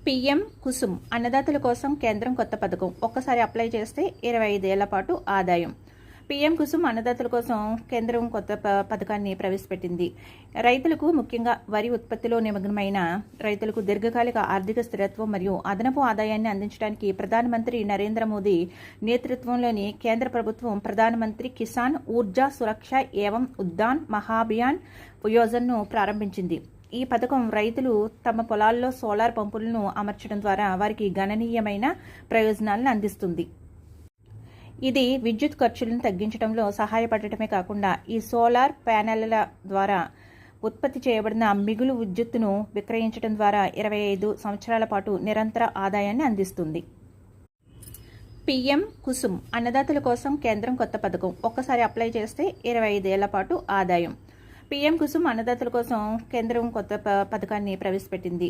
PM Kusum అన్నదాతల కోసం కేంద్రం కొత్త పథకం. ఒక్కసారి అప్లై చేస్తే 25 ఏళ్ల పాటు ఆదాయం. పీఎం కుసుమ్ అన్నదాతల కోసం కేంద్రం కొత్త పథకాన్ని ప్రవేశపెట్టింది. రైతులకు, ముఖ్యంగా వరి ఉత్పత్తిలో నిమగ్నమైన రైతులకు దీర్ఘకాలిక ఆర్థిక స్థిరత్వం మరియు అదనపు ఆదాయాన్ని అందించడానికి ప్రధానమంత్రి నరేంద్ర మోదీ నేతృత్వంలోని కేంద్ర ప్రభుత్వం ప్రధానమంత్రి కిసాన్ ఊర్జా సురక్ష ఏవం ఉద్దాన్ మహాభియాన్ యోజనను ప్రారంభించింది. ఈ పథకం రైతులు తమ పొలాల్లో సోలార్ పంపులను అమర్చడం ద్వారా వారికి గణనీయమైన ప్రయోజనాలను అందిస్తుంది. ఇది విద్యుత్ ఖర్చులను తగ్గించడంలో సహాయపడటమే కాకుండా ఈ సోలార్ ప్యానెళ్ల ద్వారా ఉత్పత్తి చేయబడిన మిగులు విద్యుత్తును విక్రయించడం ద్వారా 25 సంవత్సరాల పాటు నిరంతర ఆదాయాన్ని అందిస్తుంది. పీఎం కుసుమ్ అన్నదాతల కోసం కేంద్రం కొత్త పథకం. ఒక్కసారి అప్లై చేస్తే 25 ఏళ్ల పాటు ఆదాయం. పీఎం కుసుమ్ అన్నదాతల కోసం కేంద్రం కొత్త పథకాన్ని ప్రవేశపెట్టింది.